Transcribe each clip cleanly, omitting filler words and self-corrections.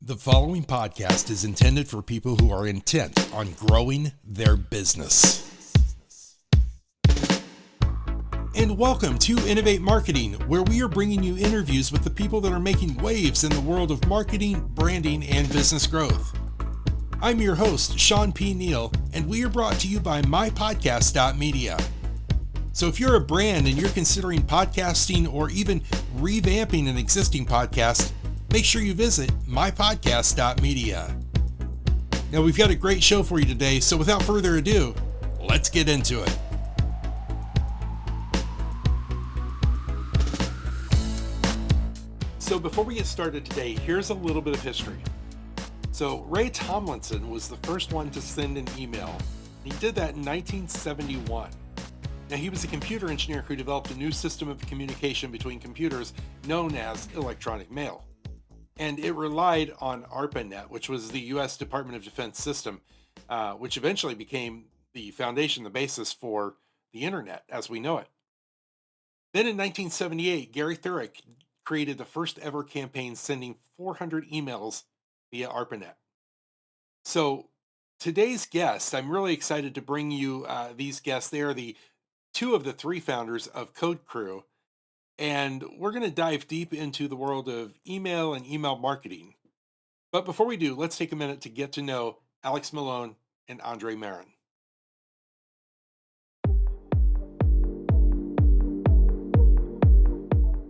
The following podcast is intended for people who are intent on growing their business. And welcome to Innovate Marketing, where we are bringing you interviews with the people that are making waves in the world of marketing, branding, and business growth. I'm your host, Shawn P Neal, and we are brought to you by MyPodcast.Media. So if you're a brand and you're considering podcasting or even revamping an existing podcast, make sure you visit MyPodcast.Media. Now we've got a great show for you today, so without further ado, let's get into it. So before we get started today, here's a little bit of history. So Ray Tomlinson was the first one to send an email. He did that in 1971. Now he was a computer engineer who developed a new system of communication between computers known as electronic mail. And it relied on ARPANET, which was the U.S. Department of Defense system, which eventually became the foundation, the basis for the internet as we know it. Then in 1978, Gary Thurick created the first ever campaign sending 400 emails via ARPANET. So today's guests, I'm really excited to bring you these guests. They are the two of the three founders of CodeCrew. And we're going to dive deep into the world of email and email marketing. But before we do, let's take a minute to get to know Alex Melone and Andrei Marin.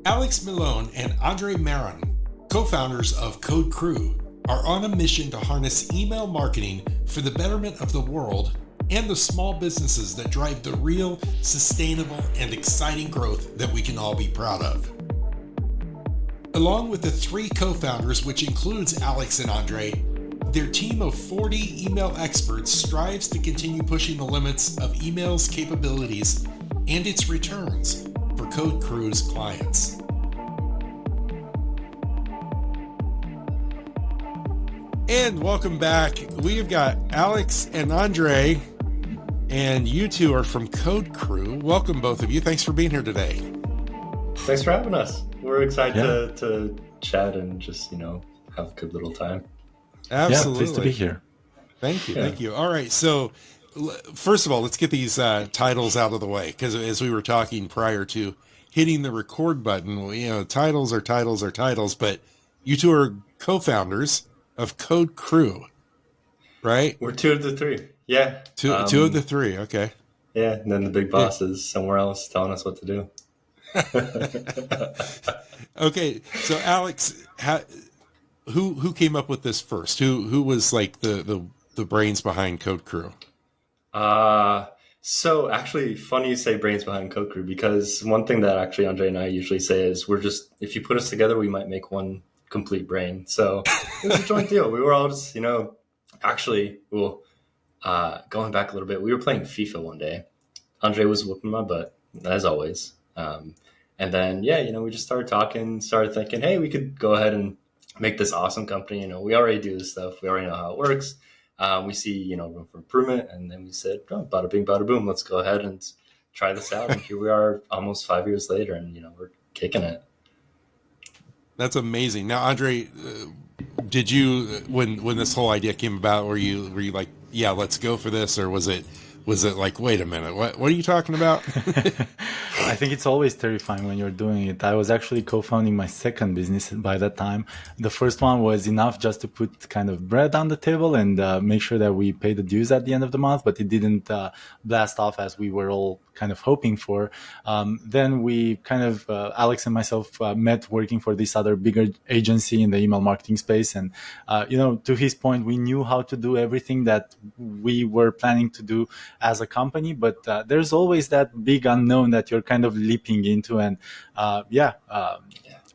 Alex Melone and Andrei Marin, co-founders of CodeCrew, are on a mission to harness email marketing for the betterment of the world and the small businesses that drive the real, sustainable, and exciting growth that we can all be proud of. Along with the three co-founders, which includes Alex and Andrei, their team of 40 email experts strives to continue pushing the limits of email's capabilities and its returns for CodeCrew's clients. And welcome back. We've got Alex and Andrei, and you two are from CodeCrew. Welcome, both of you. Thanks for being here today. Thanks for having us. We're excited to chat and just, have a good little time. Absolutely. Yeah, pleased to be here. Thank you. Thank you. All right. So first of all, let's get these titles out of the way, because as we were talking prior to hitting the record button, titles are titles, but you two are co-founders of CodeCrew, right? We're two of the three. Yeah. Two of the three. Okay. Yeah. And then the big boss is somewhere else telling us what to do. Okay. So Alex, who came up with this first? Who was like the brains behind CodeCrew? So actually funny you say brains behind CodeCrew, because one thing that actually Andrei and I usually say is if you put us together, we might make one complete brain. So it was a joint deal. We were all just, going back a little bit, we were playing FIFA one day. Andrei was whooping my butt, as always. And then, we just started talking, started thinking, hey, we could go ahead and make this awesome company. We already do this stuff. We already know how it works. We see, room for improvement. And then we said, bada bing, bada boom, let's go ahead and try this out. And here we are almost 5 years later, and, we're kicking it. That's amazing. Now, Andrei, did you, when this whole idea came about, were you like, yeah, let's go for this? Or was it like, wait a minute, what are you talking about? I think it's always terrifying when you're doing it. I was actually co-founding my second business by that time. The first one was enough just to put kind of bread on the table and make sure that we pay the dues at the end of the month, but it didn't blast off as we were all kind of hoping for. Then we kind of, Alex and myself met working for this other bigger agency in the email marketing space. And, to his point, we knew how to do everything that we were planning to do as a company, but there's always that big unknown that you're kind of leaping into. And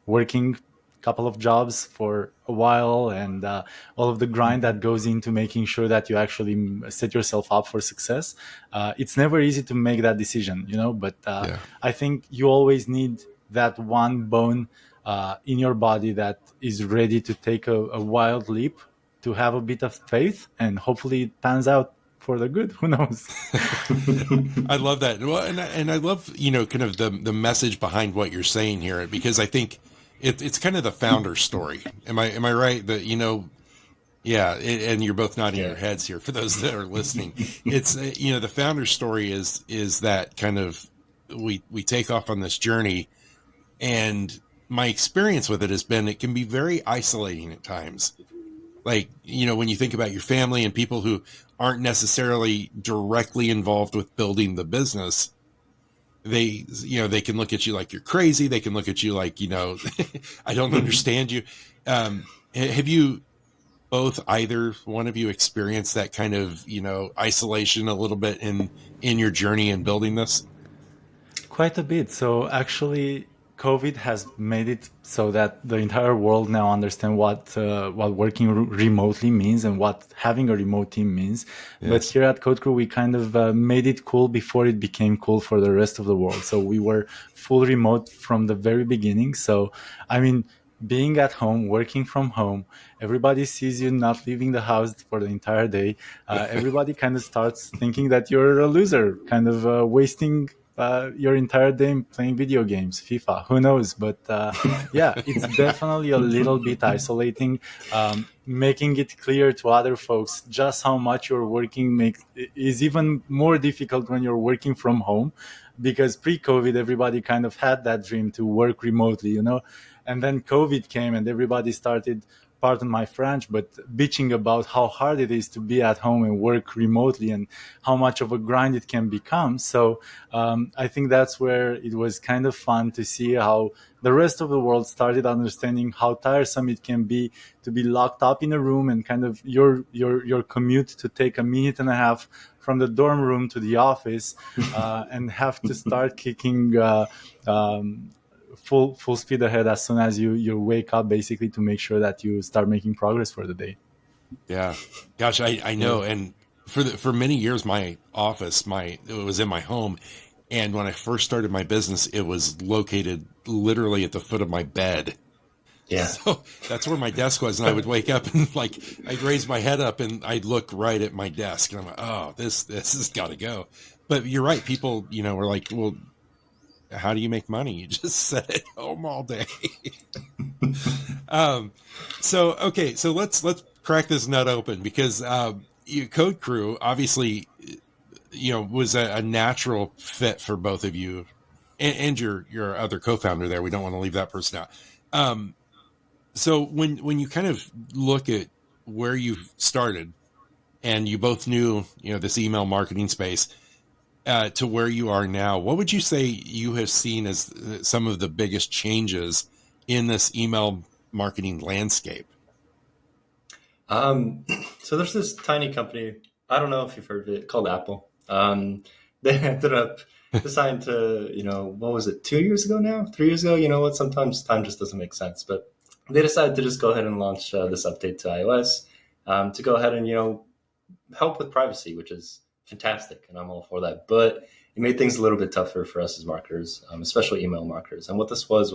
working a couple of jobs for a while and all of the grind that goes into making sure that you actually set yourself up for success. It's never easy to make that decision, but I think you always need that one bone in your body that is ready to take a wild leap, to have a bit of faith, and hopefully it pans out for the good. Who knows? I love that. Well, and I love, kind of the message behind what you're saying here, because I think, it's kind of the founder story. Am I right that, yeah, and you're both nodding your heads here for those that are listening. It's the founder story is that kind of we take off on this journey, and my experience with it has been it can be very isolating at times. Like, when you think about your family and people who aren't necessarily directly involved with building the business, they can look at you like you're crazy. They can look at you like, I don't understand you. Have you both, either one of you, experienced that kind of, isolation a little bit in your journey in building this? Quite a bit. So actually, COVID has made it so that the entire world now understand what working remotely means and what having a remote team means. Yes. But here at CodeCrew, we kind of made it cool before it became cool for the rest of the world. So we were full remote from the very beginning. So, I mean, being at home, working from home, everybody sees you not leaving the house for the entire day. Everybody kind of starts thinking that you're a loser, kind of wasting your entire day playing video games, FIFA, who knows? But yeah, it's definitely a little bit isolating, making it clear to other folks just how much you're working is even more difficult when you're working from home, because pre-COVID, everybody kind of had that dream to work remotely, and then COVID came and everybody started, pardon my French, but bitching about how hard it is to be at home and work remotely and how much of a grind it can become. So I think that's where it was kind of fun to see how the rest of the world started understanding how tiresome it can be to be locked up in a room and kind of your commute to take a minute and a half from the dorm room to the office and have to start kicking full speed ahead as soon as you wake up, basically, to make sure that you start making progress for the day. Yeah, gosh, I know. And for many years, my office, it was in my home. And when I first started my business, it was located literally at the foot of my bed. Yeah. So that's where my desk was. And I would wake up and I'd raise my head up and I'd look right at my desk. And I'm like, oh, this has got to go. But you're right. People, were like, well, how do you make money? You just sit at home all day. So let's crack this nut open, because CodeCrew obviously, was a natural fit for both of you and your other co-founder there. We don't want to leave that person out. So when you kind of look at where you've started, and you both knew, this email marketing space, to where you are now, what would you say you have seen as some of the biggest changes in this email marketing landscape? So there's this tiny company, I don't know if you've heard of it, called Apple. They ended up deciding to, what was it, 2 years ago now? 3 years ago? What? Sometimes time just doesn't make sense. But they decided to just go ahead and launch this update to iOS to go ahead and, help with privacy, which is fantastic, and I'm all for that. But it made things a little bit tougher for us as marketers, especially email marketers. And what this was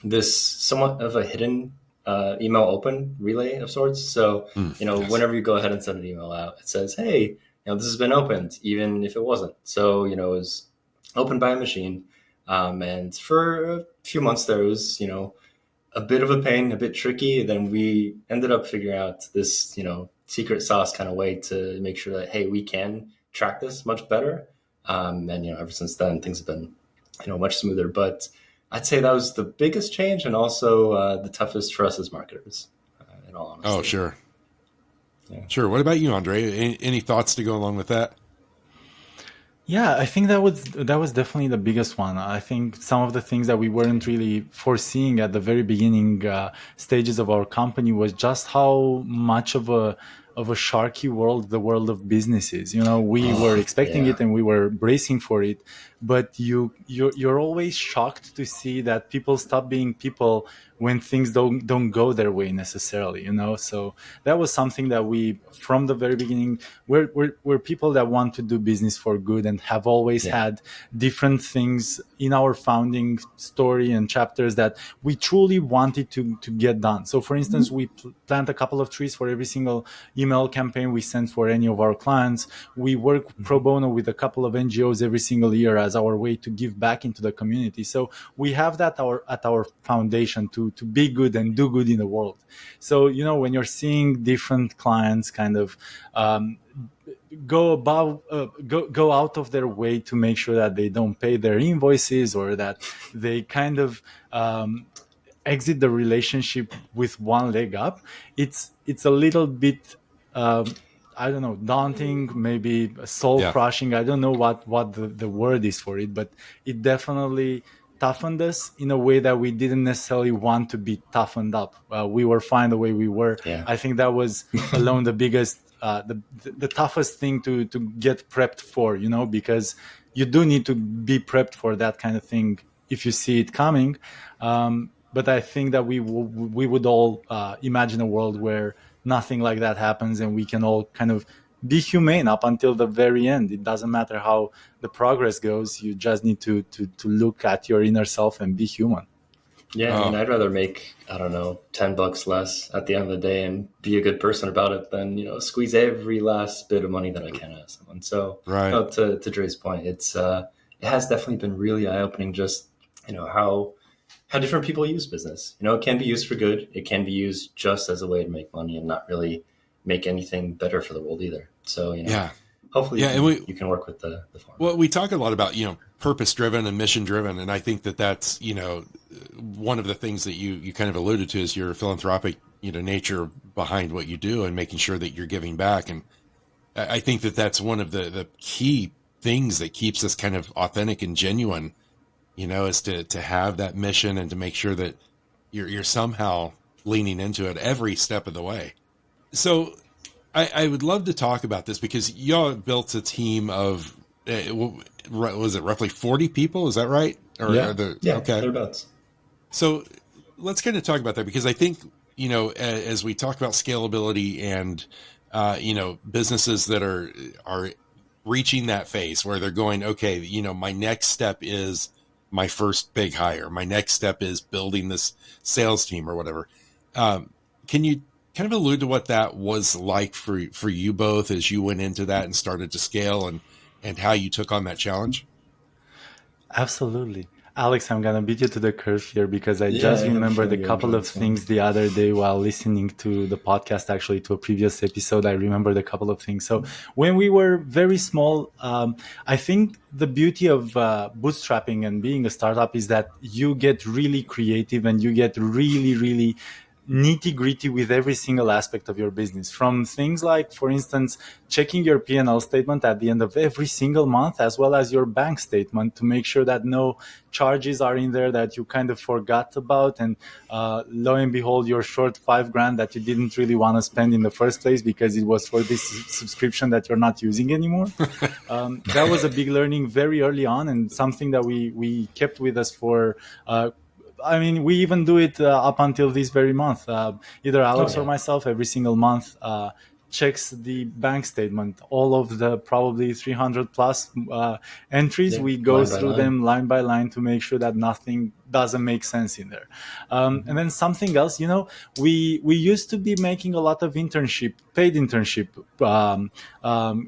this somewhat of a hidden email open relay of sorts. So, yes. Whenever you go ahead and send an email out, it says, hey, this has been opened, even if it wasn't. So, it was opened by a machine. And for a few months there, it was, a bit of a pain, a bit tricky. Then we ended up figuring out this, secret sauce kind of way to make sure that, hey, we can track this much better. And, ever since then, things have been, much smoother. But I'd say that was the biggest change, and also the toughest for us as marketers, in all honesty. Oh, sure. Yeah. Sure. What about you, Andrei? Any thoughts to go along with that? Yeah, I think that was definitely the biggest one. I think some of the things that we weren't really foreseeing at the very beginning stages of our company was just how much of a sharky world the world of business is. We were expecting it and we were bracing for it, but you're always shocked to see that people stop being people when things don't go their way necessarily, you know. So that was something that we, from the very beginning, we're people that want to do business for good and have always Yeah. had different things in our founding story and chapters that we truly wanted to get done. So for instance, we plant a couple of trees for every single email campaign we send for any of our clients. We work pro bono with a couple of NGOs every single year as our way to give back into the community. So we have that at our foundation to be good and do good in the world. So, you know, when you're seeing different clients kind of go out of their way to make sure that they don't pay their invoices, or that they kind of exit the relationship with one leg up, it's a little bit I don't know, daunting, maybe soul Yeah. crushing. I don't know what the word is for it, but it definitely toughened us in a way that we didn't necessarily want to be toughened up. We were fine the way we were. Yeah. I think that was alone the biggest the toughest thing to get prepped for, you know, because you do need to be prepped for that kind of thing if you see it coming. But I think that we would all imagine a world where nothing like that happens, and we can all kind of be humane up until the very end. It doesn't matter how the progress goes. You just need to look at your inner self and be human. Yeah, I mean, I'd rather make, I don't know, $10 less at the end of the day and be a good person about it than, you know, squeeze every last bit of money that I can out of someone. So, Right. To Dre's point, it has definitely been really eye-opening just, you know, how different people use business. You know, it can be used for good. It can be used just as a way to make money and not really make anything better for the world either. So, you know, Yeah. hopefully you can work with the form. Well, we talk a lot about, you know, purpose driven and mission driven. And I think that that's, you know, one of the things that you kind of alluded to is your philanthropic, you know, nature behind what you do and making sure that you're giving back. And I think that that's one of the key things that keeps us kind of authentic and genuine, you know, is to have that mission and to make sure that you're somehow leaning into it every step of the way. So I would love to talk about this because y'all built a team of, was it roughly 40 people? Is that right? Or Yeah. Okay. Thereabouts. So let's kind of talk about that, because I think, you know, as we talk about scalability and, you know, businesses that are reaching that phase where they're going, okay, you know, my next step is my first big hire. My next step is building this sales team or whatever. Can you kind of allude to what that was like for you both as you went into that and started to scale, and how you took on that challenge? Absolutely. Alex, I'm going to beat you to the curve here because I Yeah, just I have a remembered a feeling you're couple enjoying of this one. things the other day while listening to the podcast, actually to a previous episode. I remembered a couple of things. So when we were very small, I think the beauty of bootstrapping and being a startup is that you get really creative and you get really, really nitty gritty with every single aspect of your business, from things like, for instance, checking your P&L statement at the end of every single month, as well as your bank statement, to make sure that no charges are in there that you kind of forgot about. And lo and behold, you're short $5,000 that you didn't really want to spend in the first place because it was for this subscription that you're not using anymore. That was a big learning very early on, and something that we kept with us for I mean, we even do it up until this very month. Either Alex or myself, every single month, checks the bank statement. All of the probably 300 plus entries, we go through them line by line to make sure that nothing doesn't make sense in there. And then something else, you know, we used to be making a lot of paid internship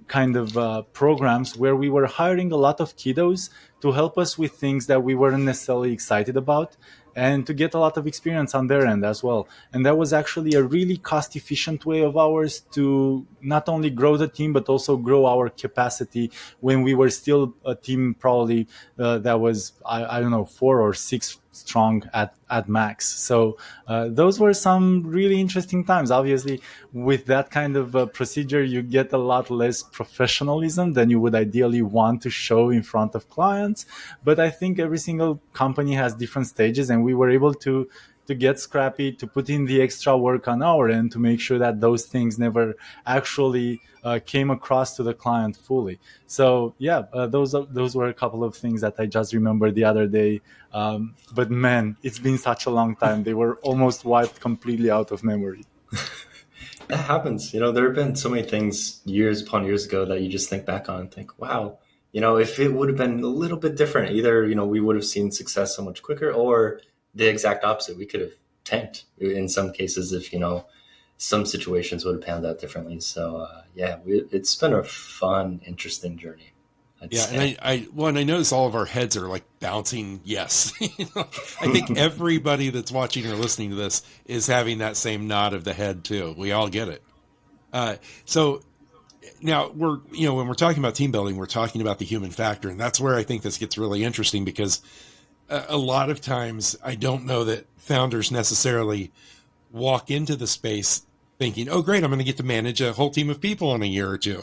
kind of programs where we were hiring a lot of kiddos to help us with things that we weren't necessarily excited about, and to get a lot of experience on their end as well. And that was actually a really cost efficient way of ours to not only grow the team, but also grow our capacity when we were still a team probably that was, I don't know, 4 or 6 strong at max. So those were some really interesting times. Obviously, with that kind of procedure, you get a lot less professionalism than you would ideally want to show in front of clients. But I think every single company has different stages, and we were able to to get scrappy, to put in the extra work on our end to make sure that those things never actually came across to the client fully. So yeah, those were a couple of things that I just remembered the other day. But man, it's been such a long time. They were almost wiped completely out of memory. That happens. There have been so many things years upon years ago that you just think back on and think, wow, if it would have been a little bit different, either, we would have seen success so much quicker, or the exact opposite. We could have tanked in some cases if, some situations would have panned out differently. So, it's been a fun, interesting journey. And I notice all of our heads are like bouncing yes. I think everybody that's watching or listening to this is having that same nod of the head too. We all get it. So now when we're talking about team building, we're talking about the human factor, and that's where I think this gets really interesting, because a lot of times I don't know that founders necessarily walk into the space thinking, oh great, I'm going to get to manage a whole team of people in a year or two.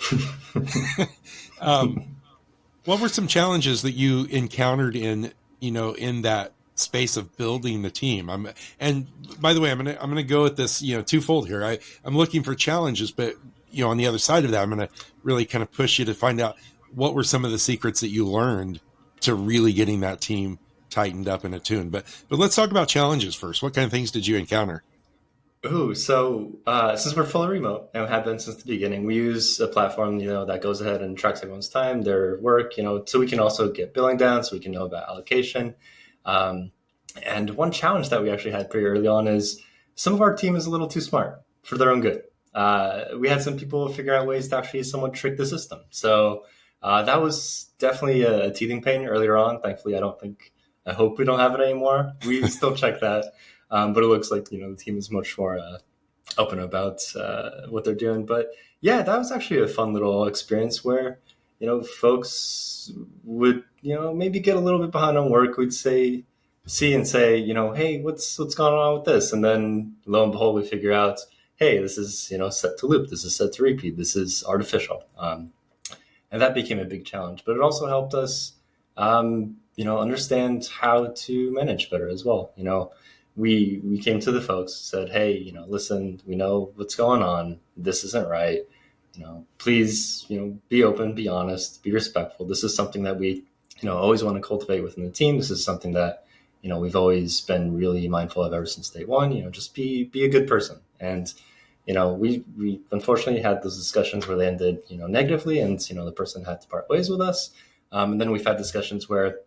What were some challenges that you encountered in that space of building the team? And by the way, I'm gonna go at this twofold here. I'm looking for challenges, but on the other side of that, I'm gonna really kind of push you to find out what were some of the secrets that you learned to really getting that team tightened up and attuned. But let's talk about challenges first. What kind of things did you encounter? So since we're fully remote and have been since the beginning, we use a platform, that goes ahead and tracks everyone's time, their work, so we can also get billing down, so we can know about allocation. And one challenge that we actually had pretty early on is some of our team is a little too smart for their own good. We had some people figure out ways to actually somewhat trick the system. So that was definitely a teething pain earlier on. Thankfully, I hope we don't have it anymore. We still check that. But it looks like, the team is much more open about what they're doing. But yeah, that was actually a fun little experience where, folks would, maybe get a little bit behind on work. We'd say, hey, what's going on with this? And then lo and behold, we figure out, hey, this is, set to loop. This is set to repeat. This is artificial. And that became a big challenge. But it also helped us, understand how to manage better as well. We came to the folks, said, hey, listen, we know what's going on. This isn't right. Please, be open, be honest, be respectful. This is something that we, always want to cultivate within the team. This is something that, we've always been really mindful of ever since day one. Just be a good person. And, we unfortunately had those discussions where they ended, negatively, and, the person had to part ways with us. And then we've had discussions where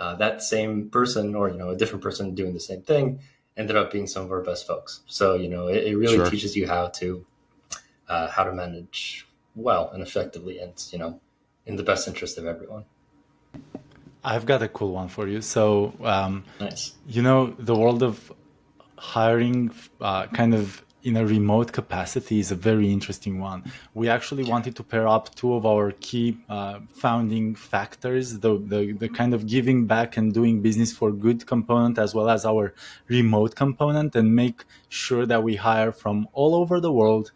that same person or, a different person doing the same thing ended up being some of our best folks. So, it really Sure. teaches you how to manage well and effectively and, in the best interest of everyone. I've got a cool one for you. So, Nice. The world of hiring kind of in a remote capacity is a very interesting one. We actually wanted to pair up two of our key founding factors, the kind of giving back and doing business for good component, as well as our remote component, and make sure that we hire from all over the world,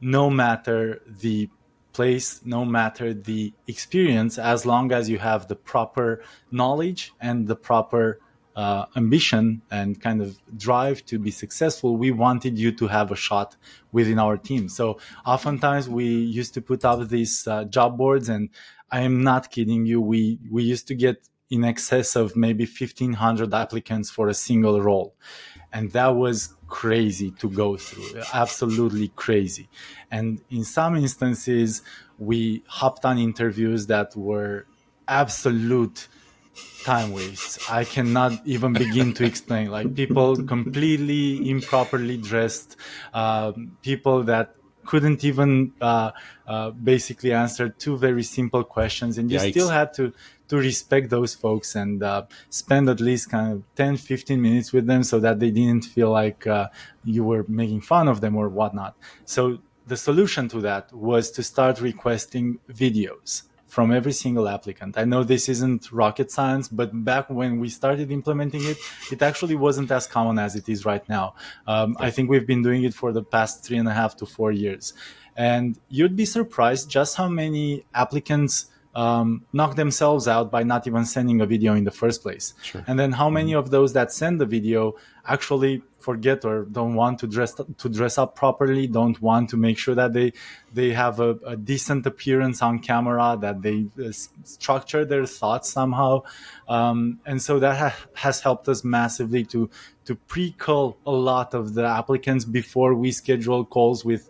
no matter the place, no matter the experience, as long as you have the proper knowledge and the proper ambition and kind of drive to be successful. We wanted you to have a shot within our team. So oftentimes we used to put up these job boards, and I am not kidding you. We used to get in excess of maybe 1,500 applicants for a single role. And that was crazy to go through, absolutely crazy. And in some instances, we hopped on interviews that were absolute time wastes. I cannot even begin to explain. Like, people completely improperly dressed, people that couldn't even basically answer two very simple questions, and you Yikes. still had to respect those folks and spend at least kind of 10-15 minutes with them so that they didn't feel like you were making fun of them or whatnot. So the solution to that was to start requesting videos from every single applicant. I know this isn't rocket science, but back when we started implementing it, it actually wasn't as common as it is right now. I think we've been doing it for the past 3.5 to 4 years. And you'd be surprised just how many applicants knock themselves out by not even sending a video in the first place. Sure. And then how many of those that send the video actually forget or don't want to dress up properly, don't want to make sure that they have a decent appearance on camera, that they structure their thoughts somehow. And so that has helped us massively to pre-call a lot of the applicants before we schedule calls with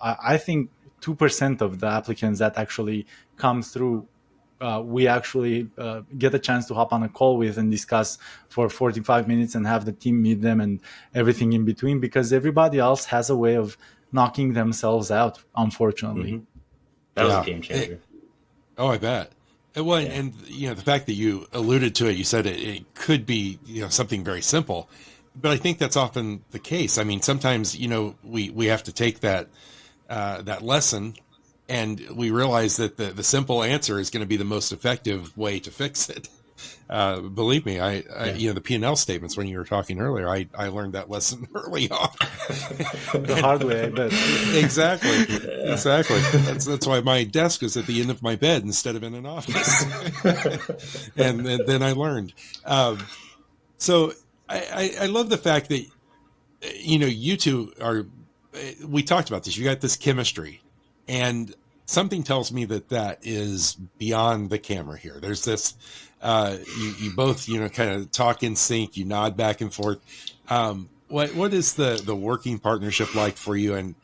I think 2% of the applicants that actually come through. We actually get a chance to hop on a call with and discuss for 45 minutes and have the team meet them and everything in between, because everybody else has a way of knocking themselves out, unfortunately. Mm-hmm. That was a game changer. I bet. Well, and the fact that you alluded to it, you said it could be something very simple, but I think that's often the case. I mean, sometimes we have to take that lesson. And we realize that the simple answer is going to be the most effective way to fix it. Believe me, I the P&L statements when you were talking earlier, I learned that lesson early on. The hard way, I bet. Exactly. That's why my desk is at the end of my bed instead of in an office. and then I learned. So I love the fact that you two are. We talked about this. You got this chemistry. And something tells me that is beyond the camera here. There's this, you both, kind of talk in sync, you nod back and forth. What is the working partnership like for you? And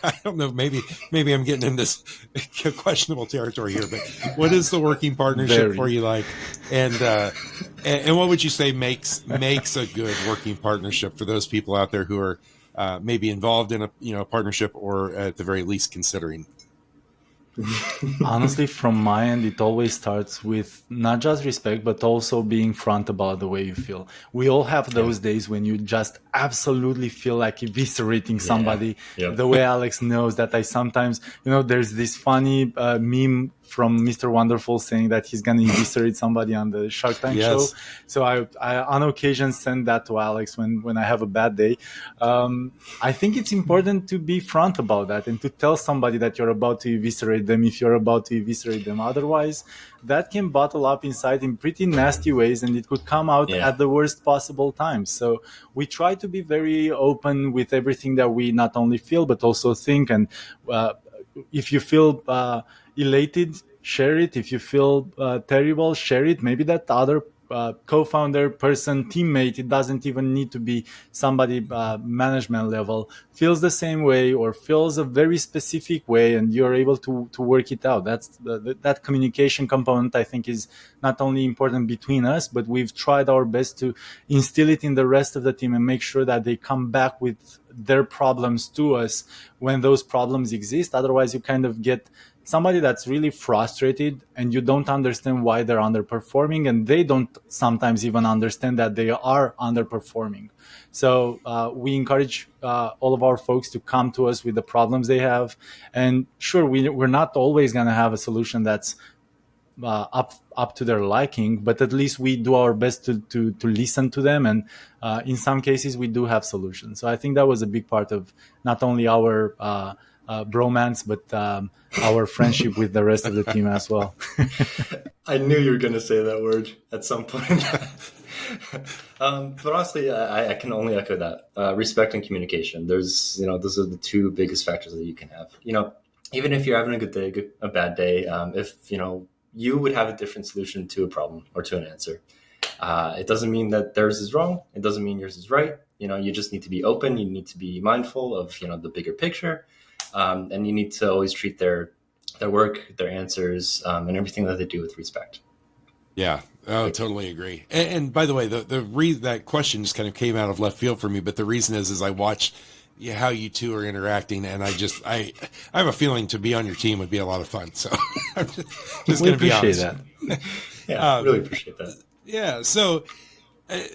I don't know, maybe I'm getting in this questionable territory here, but what is the working partnership for you like? And what would you say makes a good working partnership for those people out there who are maybe involved in a partnership, or at the very least considering? Honestly, from my end, it always starts with not just respect, but also being front about the way you feel. We all have those days when you just absolutely feel like eviscerating somebody. The way Alex knows that I sometimes, there's this funny meme from Mr. Wonderful saying that he's going to eviscerate somebody on the Shark Tank show. So I on occasion send that to Alex when I have a bad day. I think it's important to be front about that and to tell somebody that you're about to eviscerate them if you're about to eviscerate them. Otherwise, that can bottle up inside in pretty nasty ways, and it could come out at the worst possible times. So we try to be very open with everything that we not only feel but also think. And if you feel elated, share it. If you feel terrible, share it. Maybe that other co-founder, person, teammate, it doesn't even need to be somebody management level, feels the same way or feels a very specific way, and you're able to work it out. That's that communication component, I think, is not only important between us, but we've tried our best to instill it in the rest of the team and make sure that they come back with their problems to us when those problems exist. Otherwise, you kind of get somebody that's really frustrated and you don't understand why they're underperforming, and they don't sometimes even understand that they are underperforming. So we encourage all of our folks to come to us with the problems they have. And sure, we're not always going to have a solution that's up to their liking, but at least we do our best to listen to them. And in some cases, we do have solutions. So I think that was a big part of not only our bromance, but our friendship with the rest of the team as well. I knew you were going to say that word at some point. But honestly, I can only echo that. Respect and communication. There's, those are the two biggest factors that you can have. Even if you're having a good day, a bad day, if, you would have a different solution to a problem or to an answer. It doesn't mean that theirs is wrong. It doesn't mean yours is right. You just need to be open. You need to be mindful of, the bigger picture. And you need to always treat their work, their answers, and everything that they do with respect. Yeah. Oh, totally agree. And by the way, that question just kind of came out of left field for me, but the reason is I watch how you two are interacting, and I have a feeling to be on your team would be a lot of fun. So I'm just going to be honest. That. Yeah, really appreciate that. Yeah. So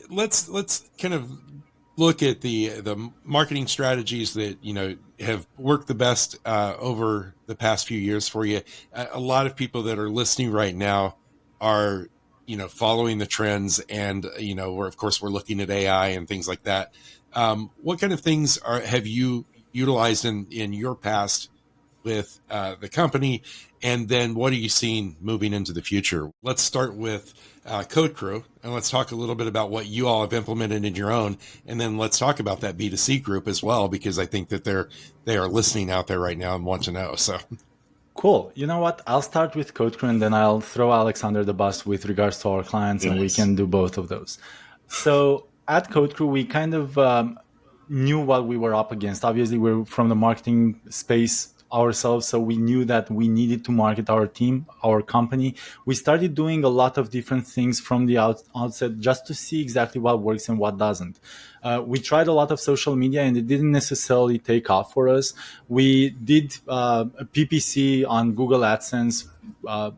let's kind of look at the marketing strategies that, have worked the best over the past few years for you. A lot of people that are listening right now are, following the trends, and, we're looking at AI and things like that. What kind of things have you utilized in your past with the company, and then what are you seeing moving into the future? Let's start with CodeCrew, and let's talk a little bit about what you all have implemented in your own, and then let's talk about that B2C group as well, because I think that they are listening out there right now and want to know. So Cool. You know what? I'll start with CodeCrew and then I'll throw Alex under the bus with regards to our clients, and we can do both of those. So at CodeCrew, we kind of knew what we were up against. Obviously, we're from the marketing space ourselves, so we knew that we needed to market our team, our company. We started doing a lot of different things from the outset just to see exactly what works and what doesn't. We tried a lot of social media and it didn't necessarily take off for us. We did a PPC on Google AdSense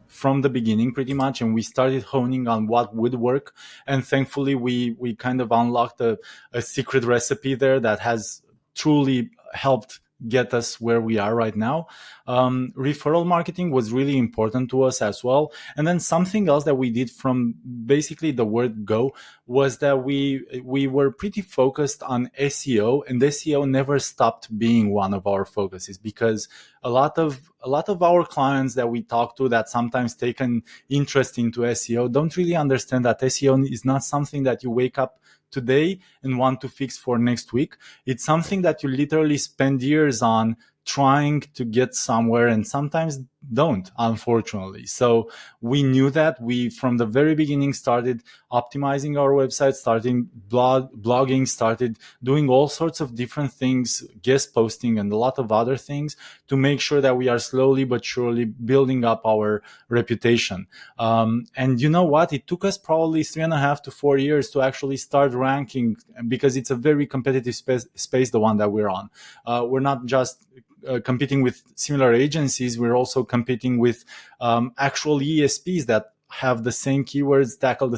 from the beginning pretty much, and we started honing on what would work. And thankfully, we kind of unlocked a secret recipe there that has truly helped get us where we are right now. Referral marketing was really important to us as well. And then something else that we did from basically the word go was that we were pretty focused on SEO, and SEO never stopped being one of our focuses, because a lot of our clients that we talk to that sometimes take an interest into SEO don't really understand that SEO is not something that you wake up today and want to fix for next week. It's something that you literally spend years on trying to get somewhere, and sometimes don't, unfortunately. So we knew that. We from the very beginning started optimizing our website, starting blogging, started doing all sorts of different things, guest posting and a lot of other things, to make sure that we are slowly but surely building up our reputation. And you know what? It took us probably 3.5 to 4 years to actually start ranking, because it's a very competitive space, the one that we're on. We're not just competing with similar agencies, we're also competing with actual ESPs that have the same keywords, tackle the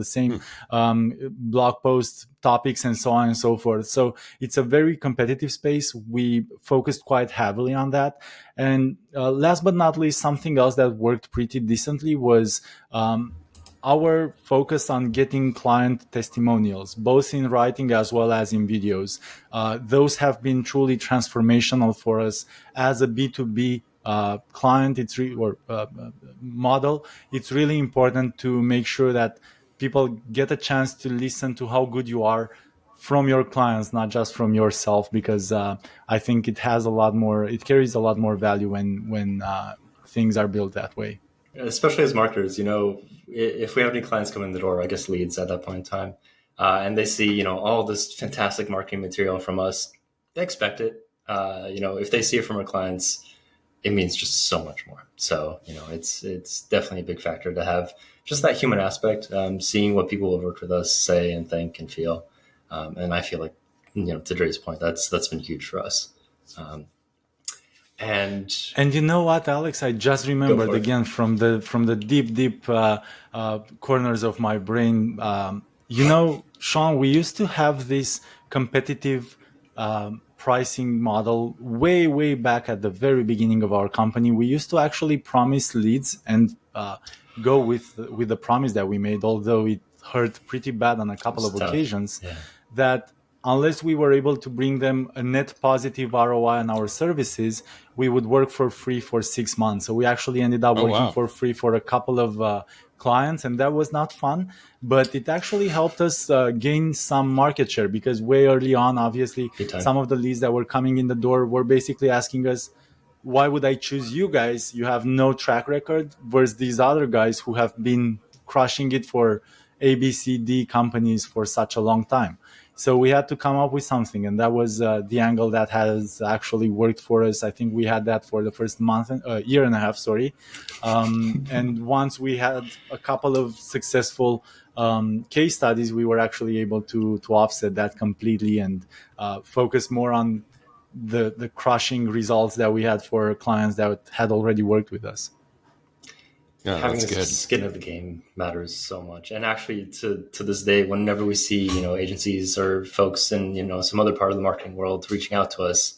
same blog post topics, and so on and so forth. So it's a very competitive space. We focused quite heavily on that. And last but not least, something else that worked pretty decently was our focus on getting client testimonials, both in writing as well as in videos. Those have been truly transformational for us as a B2B client model. It's really important to make sure that people get a chance to listen to how good you are from your clients, not just from yourself, because I think it carries a lot more value when things are built that way. Especially as marketers, if we have any clients come in the door, I guess leads at that point in time, and they see, all this fantastic marketing material from us, they expect it. If they see it from our clients, it means just so much more. So, it's definitely a big factor to have just that human aspect, seeing what people who have worked with us say and think and feel. And I feel like, to Dre's point, that's been huge for us. And you know what, Alex? I just remembered again from the deep corners of my brain. Shawn, we used to have this competitive pricing model way back at the very beginning of our company. We used to actually promise leads and go with the promise that we made, although it hurt pretty bad on a couple of occasions. Yeah. That unless we were able to bring them a net positive ROI on our services, we would work for free for 6 months. So we actually ended up working for free for a couple of clients, and that was not fun, but it actually helped us gain some market share, because way early on, obviously, some of the leads that were coming in the door were basically asking us, why would I choose you guys? You have no track record, versus these other guys who have been crushing it for ABCD companies for such a long time. So we had to come up with something, and that was the angle that has actually worked for us. I think we had that for the first year and a half, and once we had a couple of successful case studies, we were actually able to offset that completely and focus more on the crushing results that we had for clients that had already worked with us. Yeah, having the skin of the game matters so much. And actually to this day, whenever we see, agencies or folks in, some other part of the marketing world reaching out to us,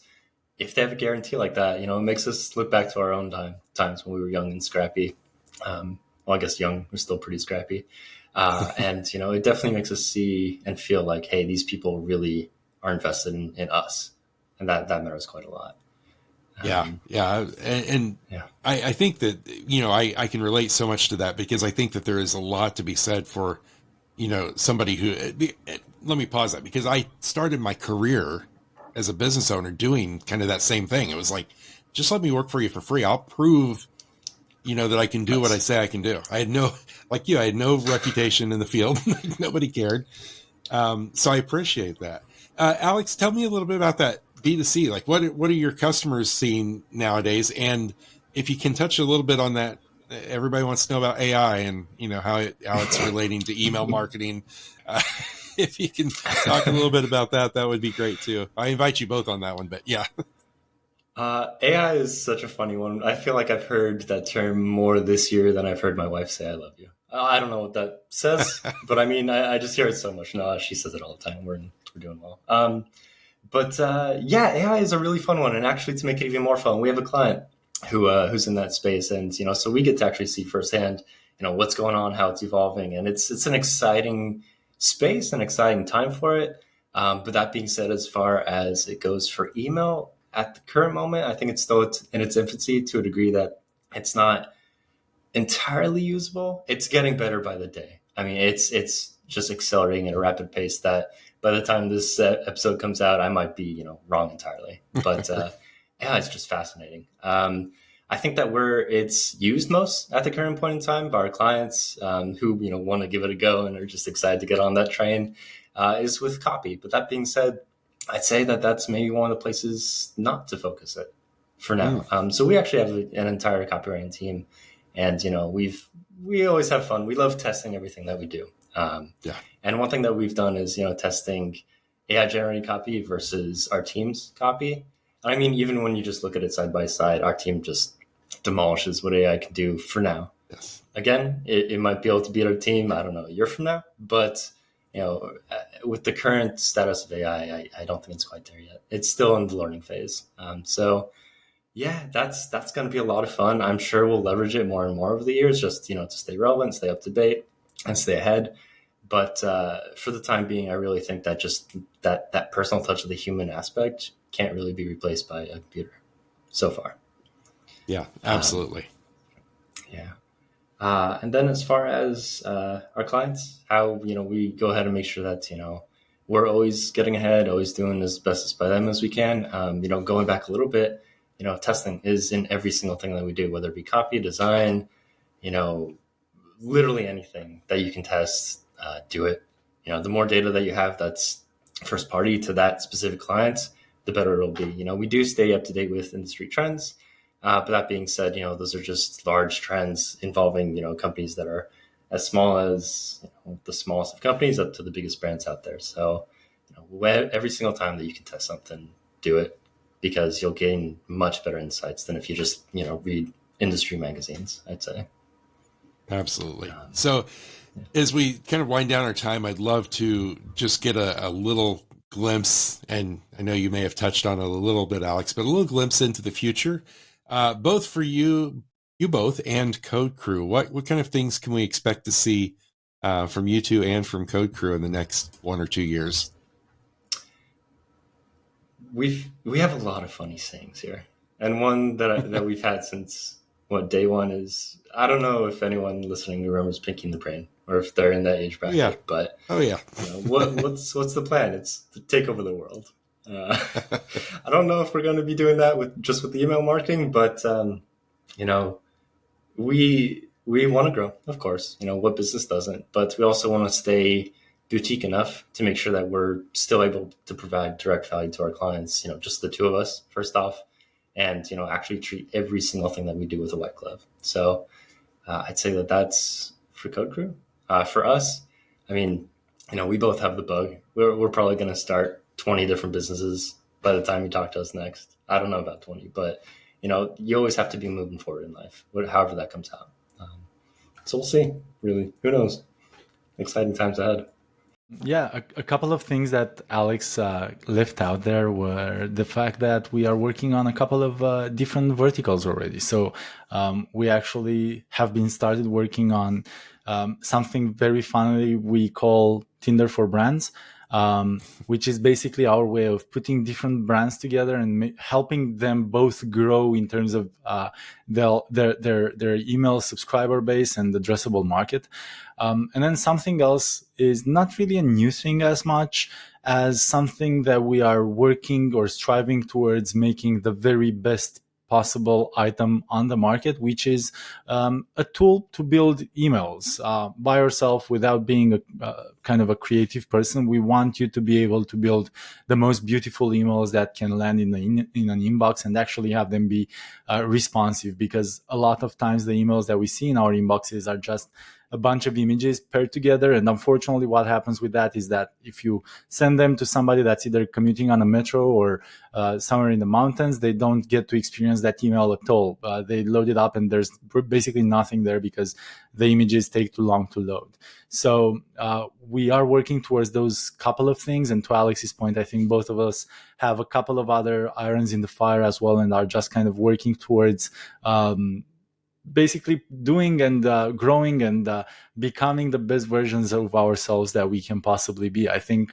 if they have a guarantee like that, it makes us look back to our own times when we were young and scrappy. Well, I guess young, we're still pretty scrappy. And, it definitely makes us see and feel like, hey, these people really are invested in us. And that matters quite a lot. Yeah, and Yeah. I think that I can relate so much to that, because I think that there is a lot to be said for somebody who. Let me pause that, because I started my career as a business owner doing kind of that same thing. It was like, just let me work for you for free. I'll prove that I can do what I say I can do. I had no, like you, I had no reputation in the field. Nobody cared. So I appreciate that. Alex, tell me a little bit about that B2C. Like, what are your customers seeing nowadays? And if you can touch a little bit on that, everybody wants to know about AI and how it's relating to email marketing. Uh, if you can talk a little bit about that, that would be great too. I invite you both on that one, but yeah. AI is such a funny one. I feel like I've heard that term more this year than I've heard my wife say "I love you." I don't know what that says, but I mean, I just hear it so much. No, she says it all the time. We're doing well. But yeah, AI is a really fun one, and actually, to make it even more fun, we have a client who's in that space, and so we get to actually see firsthand, what's going on, how it's evolving, and it's an exciting space, an exciting time for it. But that being said, as far as it goes for email, at the current moment, I think it's still in its infancy to a degree that it's not entirely usable. It's getting better by the day. I mean, it's just accelerating at a rapid pace that by the time this episode comes out, I might be, wrong entirely. But yeah, it's just fascinating. I think that where it's used most at the current point in time by our clients who, want to give it a go and are just excited to get on that train is with copy. But that being said, I'd say that that's maybe one of the places not to focus it for now. So we actually have an entire copywriting team, and we always have fun. We love testing everything that we do. And one thing that we've done is testing AI generated copy versus our team's copy. I mean, even when you just look at it side by side, our team just demolishes what AI can do for now. Yes. Again, it might be able to beat our team, I don't know, a year from now, but with the current status of AI, I don't think it's quite there yet. It's still in the learning phase. So yeah, that's going to be a lot of fun. I'm sure we'll leverage it more and more over the years, just to stay relevant, stay up to date, and stay ahead. But for the time being, I really think that just that personal touch of the human aspect can't really be replaced by a computer so far. Yeah, absolutely. Yeah. And then as far as our clients, how, we go ahead and make sure that, we're always getting ahead, always doing as best as by them as we can. Going back a little bit, testing is in every single thing that we do, whether it be copy, design, literally anything that you can test, do it. The more data that you have that's first party to that specific client, the better it'll be. We do stay up to date with industry trends. But that being said, those are just large trends involving, companies that are as small as the smallest of companies up to the biggest brands out there. So, every single time that you can test something, do it, because you'll gain much better insights than if you just, read industry magazines, I'd say. Absolutely. So as we kind of wind down our time, I'd love to just get a little glimpse, and I know you may have touched on it a little bit, Alex, but a little glimpse into the future. Both for you both and CodeCrew. What kind of things can we expect to see from you two and from CodeCrew in the next 1 or 2 years? We have a lot of funny sayings here, and one that we've had since day one is, I don't know if anyone listening remembers Pinky and the Brain, or if they're in that age bracket. Yeah. But yeah. What's the plan? It's to take over the world. I don't know if we're going to be doing that with the email marketing, but we want to grow, of course. What business doesn't? But we also want to stay boutique enough to make sure that we're still able to provide direct value to our clients. Just the two of us, first off, and actually treat every single thing that we do with a white glove. So I'd say that's for CodeCrew. For us, I mean, we both have the bug. We're probably going to start 20 different businesses by the time you talk to us next. I don't know about 20, but you always have to be moving forward in life, however that comes out. So we'll see, really. Who knows? Exciting times ahead. Yeah, a couple of things that Alex left out there were the fact that we are working on a couple of different verticals already. So we actually have been started working on something very funnily we call Tinder for Brands. which is basically our way of putting different brands together and helping them both grow in terms of their email subscriber base and addressable market. And then something else is not really a new thing as much as something that we are working or striving towards making the very best possible item on the market, which is a tool to build emails by yourself without being a kind of a creative person. We want you to be able to build the most beautiful emails that can land in an inbox and actually have them be responsive, because a lot of times the emails that we see in our inboxes are just a bunch of images paired together. And unfortunately, what happens with that is that if you send them to somebody that's either commuting on a metro or somewhere in the mountains, they don't get to experience that email at all. They load it up and there's basically nothing there because the images take too long to load. So we are working towards those couple of things. And to Alex's point, I think both of us have a couple of other irons in the fire as well, and are just kind of working towards basically doing and growing and becoming the best versions of ourselves that we can possibly be. I think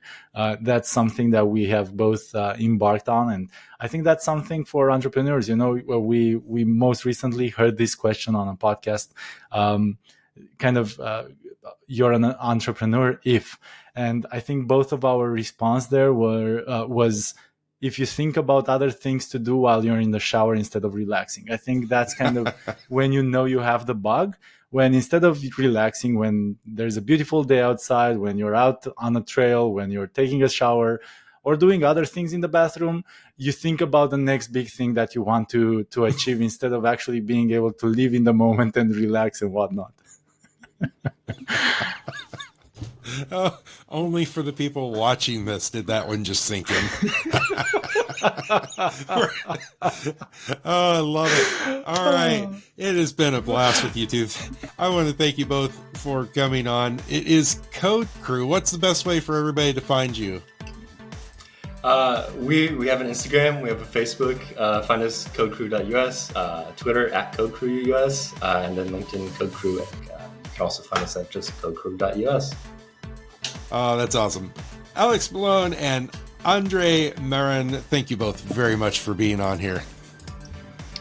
that's something that we have both embarked on, and I think that's something for entrepreneurs. You know, we most recently heard this question on a podcast, you're an entrepreneur if, and I think both of our response there was, if you think about other things to do while you're in the shower instead of relaxing. I think that's kind of when you know you have the bug, when instead of relaxing, when there's a beautiful day outside, when you're out on a trail, when you're taking a shower or doing other things in the bathroom, you think about the next big thing that you want to achieve instead of actually being able to live in the moment and relax and whatnot. Only for the people watching this did that one just sink in. Oh, I love it. All right. It has been a blast with you two. I want to thank you both for coming on. It is CodeCrew. What's the best way for everybody to find you? We have an Instagram, we have a Facebook, find us codecrew.us, Twitter @codecrew.us, and then LinkedIn CodeCrew. You can also find us at just codecrew.us. Oh, that's awesome. Alex Melone and Andrei Marin, thank you both very much for being on here.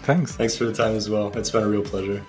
Thanks. Thanks for the time as well. It's been a real pleasure.